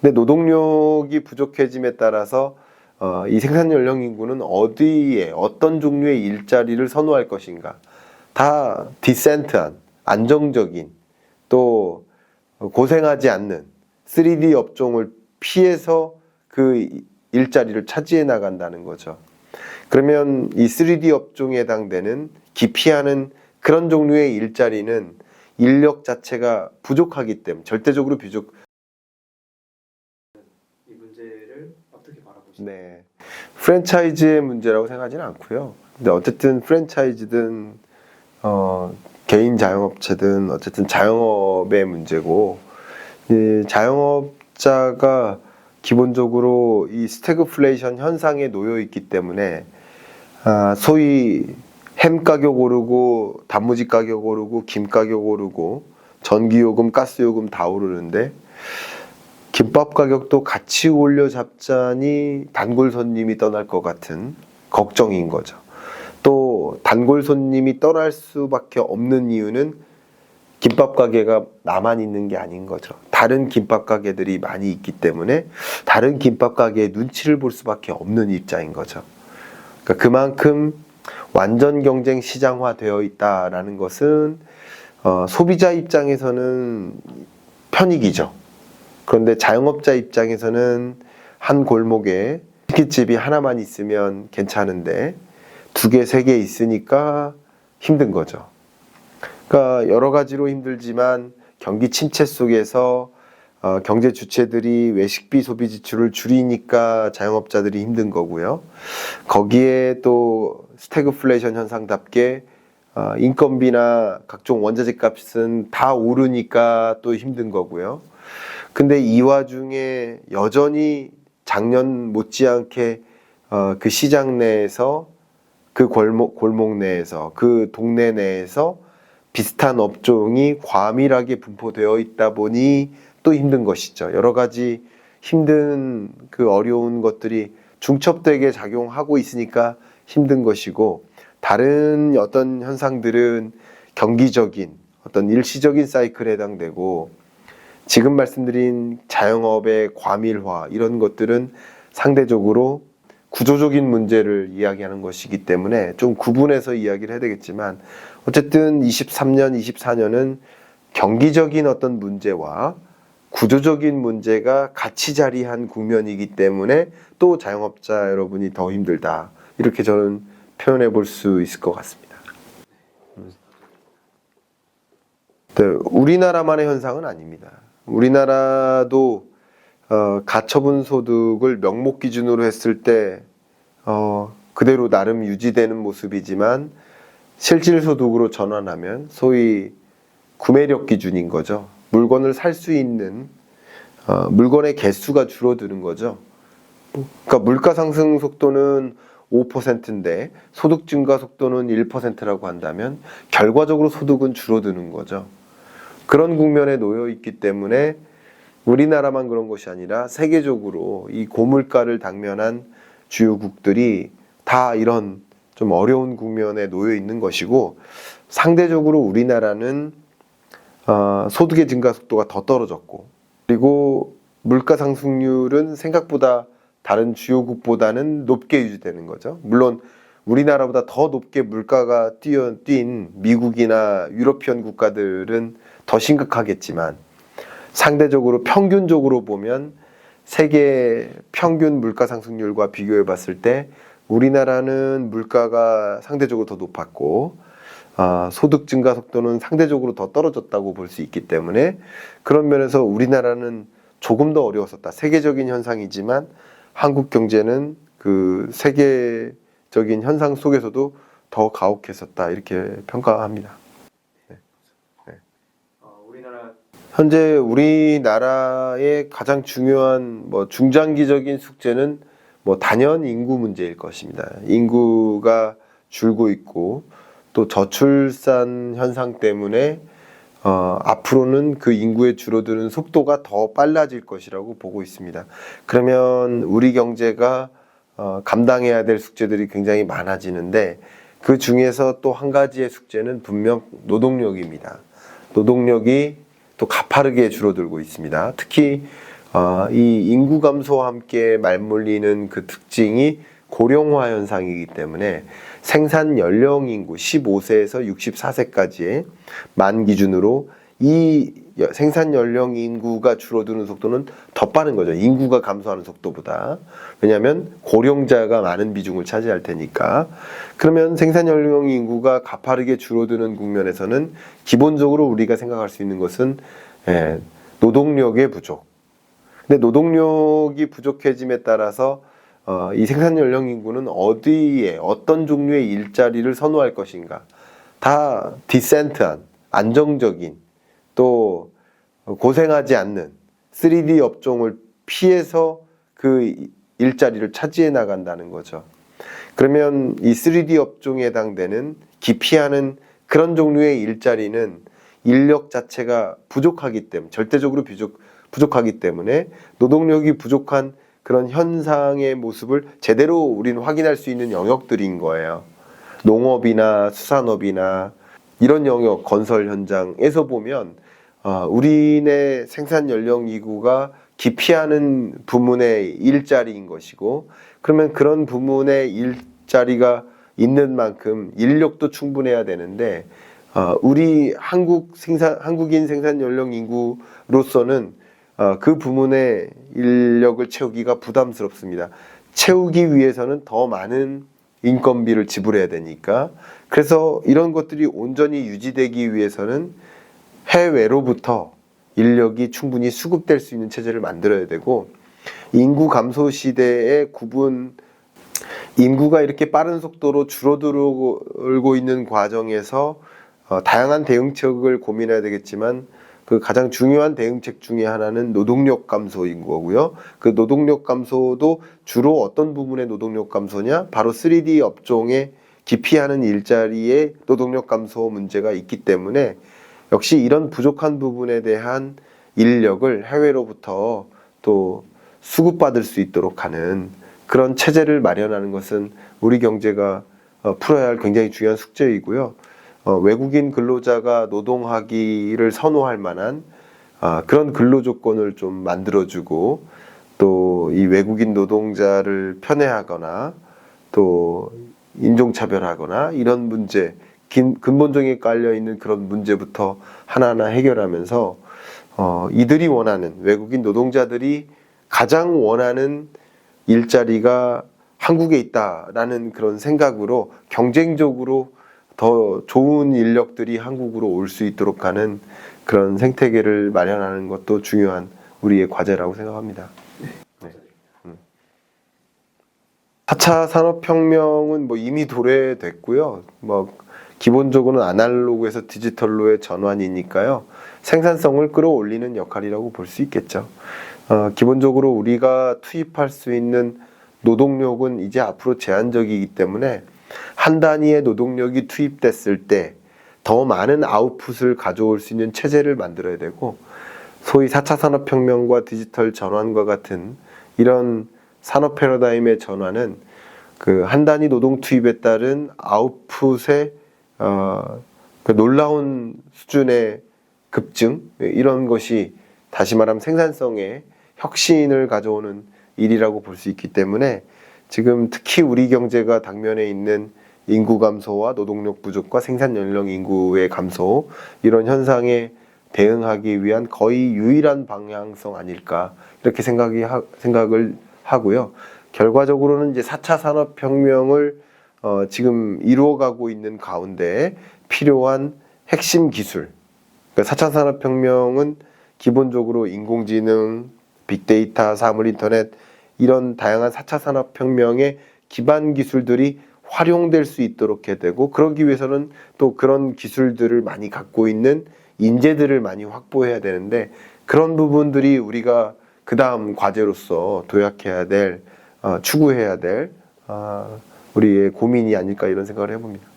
근데 노동력이 부족해짐에 따라서 이 생산 연령 인구는 어디에 어떤 종류의 일자리를 선호할 것인가, 다 디센트한, 안정적인, 또 고생하지 않는 3D 업종을 피해서 그 일자리를 차지해 나간다는 거죠. 그러면 이 3D 업종에 해당되는 기피하는 그런 종류의 일자리는 인력 자체가 부족하기 때문에, 절대적으로 부족. 이 문제를 어떻게 바라보시나요? 네, 프랜차이즈의 문제라고 생각하지는 않고요. 근데 어쨌든 프랜차이즈든 개인 자영업체든 어쨌든 자영업의 문제고, 이 자영업자가 기본적으로 이 스태그플레이션 현상에 놓여 있기 때문에 소위 햄 가격 오르고 단무지 가격 오르고 김 가격 오르고 전기요금 가스요금 다 오르는데 김밥 가격도 같이 올려 잡자니 단골 손님이 떠날 것 같은 걱정인 거죠. 또 단골 손님이 떠날 수밖에 없는 이유는 김밥 가게가 나만 있는 게 아닌 거죠. 다른 김밥 가게들이 많이 있기 때문에 다른 김밥 가게의 눈치를 볼 수밖에 없는 입장인 거죠. 그러니까 그만큼 완전 경쟁 시장화 되어 있다라는 것은 소비자 입장에서는 편익이죠. 그런데 자영업자 입장에서는 한 골목에 치킨집이 하나만 있으면 괜찮은데 2개, 3개 있으니까 힘든 거죠. 그러니까 여러 가지로 힘들지만 경기 침체 속에서 경제 주체들이 외식비 소비 지출을 줄이니까 자영업자들이 힘든 거고요. 거기에 또 스태그플레이션 현상답게 인건비나 각종 원자재 값은 다 오르니까 또 힘든 거고요. 근데 이 와중에 여전히 작년 못지않게 그 시장 내에서 그 골목 내에서 그 동네 내에서 비슷한 업종이 과밀하게 분포되어 있다 보니 또 힘든 것이죠. 여러 가지 힘든 그 어려운 것들이 중첩되게 작용하고 있으니까 힘든 것이고, 다른 어떤 현상들은 경기적인 어떤 일시적인 사이클에 해당되고, 지금 말씀드린 자영업의 과밀화 이런 것들은 상대적으로 구조적인 문제를 이야기하는 것이기 때문에 좀 구분해서 이야기를 해야 되겠지만, 어쨌든 23년, 24년은 경기적인 어떤 문제와 구조적인 문제가 같이 자리한 국면이기 때문에 또 자영업자 여러분이 더 힘들다, 이렇게 저는 표현해 볼 수 있을 것 같습니다. 네, 우리나라만의 현상은 아닙니다. 우리나라도 가처분 소득을 명목 기준으로 했을 때 그대로 나름 유지되는 모습이지만 실질 소득으로 전환하면 소위 구매력 기준인 거죠. 물건을 살 수 있는 물건의 개수가 줄어드는 거죠. 그러니까 물가 상승 속도는 5%인데 소득 증가 속도는 1%라고 한다면 결과적으로 소득은 줄어드는 거죠. 그런 국면에 놓여 있기 때문에 우리나라만 그런 것이 아니라 세계적으로 이 고물가를 당면한 주요국들이 다 이런 좀 어려운 국면에 놓여 있는 것이고, 상대적으로 우리나라는 소득의 증가 속도가 더 떨어졌고, 그리고 물가 상승률은 생각보다 다른 주요국보다는 높게 유지되는 거죠. 물론 우리나라보다 더 높게 물가가 뛴 미국이나 유러피언 국가들은 더 심각하겠지만, 상대적으로 평균적으로 보면 세계 평균 물가 상승률과 비교해 봤을 때 우리나라는 물가가 상대적으로 더 높았고 소득 증가 속도는 상대적으로 더 떨어졌다고 볼 수 있기 때문에, 그런 면에서 우리나라는 조금 더 어려웠었다. 세계적인 현상이지만 한국 경제는 그 세계적인 현상 속에서도 더 가혹했었다, 이렇게 평가합니다. 현재 우리나라의 가장 중요한 중장기적인 숙제는 단연 인구 문제일 것입니다. 인구가 줄고 있고 또 저출산 현상 때문에 앞으로는 그 인구의 줄어드는 속도가 더 빨라질 것이라고 보고 있습니다. 그러면 우리 경제가 감당해야 될 숙제들이 굉장히 많아지는데, 그 중에서 또 한 가지의 숙제는 분명 노동력입니다. 노동력이 또 가파르게 줄어들고 있습니다. 특히 이 인구 감소와 함께 맞물리는 그 특징이 고령화 현상이기 때문에 생산 연령 인구 15세에서 64세까지의 만 기준으로 이 생산 연령 인구가 줄어드는 속도는 더 빠른 거죠. 인구가 감소하는 속도보다. 왜냐하면 고령자가 많은 비중을 차지할 테니까. 그러면 생산 연령 인구가 가파르게 줄어드는 국면에서는 기본적으로 우리가 생각할 수 있는 것은 노동력의 부족. 근데 노동력이 부족해짐에 따라서 이 생산 연령 인구는 어디에 어떤 종류의 일자리를 선호할 것인가? 다 디센트한, 안정적인, 또 고생하지 않는 3D 업종을 피해서 그 일자리를 차지해 나간다는 거죠. 그러면 이 3D 업종에 해당되는 기피하는 그런 종류의 일자리는 인력 자체가 부족하기 때문에, 절대적으로 부족하기 때문에 노동력이 부족한 그런 현상의 모습을 제대로 우리는 확인할 수 있는 영역들인 거예요. 농업이나 수산업이나 이런 영역, 건설 현장에서 보면 우리네 생산 연령 인구가 기피하는 부문의 일자리인 것이고, 그러면 그런 부문의 일자리가 있는 만큼 인력도 충분해야 되는데 우리 한국인 생산 연령 인구로서는 그 부문의 인력을 채우기가 부담스럽습니다. 채우기 위해서는 더 많은 인건비를 지불해야 되니까. 그래서 이런 것들이 온전히 유지되기 위해서는 해외로부터 인력이 충분히 수급될 수 있는 체제를 만들어야 되고, 인구 감소 시대의 인구가 이렇게 빠른 속도로 줄어들고 있는 과정에서 다양한 대응책을 고민해야 되겠지만 그 가장 중요한 대응책 중에 하나는 노동력 감소인 거고요. 그 노동력 감소도 주로 어떤 부분의 노동력 감소냐? 바로 3D 업종에 기피하는 일자리의 노동력 감소 문제가 있기 때문에 역시 이런 부족한 부분에 대한 인력을 해외로부터 또 수급받을 수 있도록 하는 그런 체제를 마련하는 것은 우리 경제가 풀어야 할 굉장히 중요한 숙제이고요. 외국인 근로자가 노동하기를 선호할 만한 그런 근로 조건을 좀 만들어주고, 또 이 외국인 노동자를 편애하거나 또 인종차별하거나 이런 문제, 근본적인 깔려 있는 그런 문제부터 하나하나 해결하면서 이들이 원하는, 외국인 노동자들이 가장 원하는 일자리가 한국에 있다라는 그런 생각으로 경쟁적으로 더 좋은 인력들이 한국으로 올 수 있도록 하는 그런 생태계를 마련하는 것도 중요한 우리의 과제라고 생각합니다. 네. 4차 산업혁명은 뭐 이미 도래됐고요. 뭐 기본적으로는 아날로그에서 디지털로의 전환이니까요. 생산성을 끌어올리는 역할이라고 볼 수 있겠죠. 기본적으로 우리가 투입할 수 있는 노동력은 이제 앞으로 제한적이기 때문에 한 단위의 노동력이 투입됐을 때 더 많은 아웃풋을 가져올 수 있는 체제를 만들어야 되고, 소위 4차 산업혁명과 디지털 전환과 같은 이런 산업 패러다임의 전환은 그 한 단위 노동 투입에 따른 아웃풋의 그 놀라운 수준의 급증, 이런 것이 다시 말하면 생산성의 혁신을 가져오는 일이라고 볼 수 있기 때문에 지금 특히 우리 경제가 당면에 있는 인구 감소와 노동력 부족과 생산 연령 인구의 감소, 이런 현상에 대응하기 위한 거의 유일한 방향성 아닐까, 이렇게 생각을 하고요. 결과적으로는 이제 4차 산업혁명을 지금 이루어가고 있는 가운데 필요한 핵심 기술, 그러니까 4차 산업혁명은 기본적으로 인공지능, 빅데이터, 사물인터넷, 이런 다양한 4차 산업혁명의 기반 기술들이 활용될 수 있도록 해야 되고, 그러기 위해서는 또 그런 기술들을 많이 갖고 있는 인재들을 많이 확보해야 되는데, 그런 부분들이 우리가 그 다음 과제로서 도약해야 될, 추구해야 될 우리의 고민이 아닐까, 이런 생각을 해봅니다.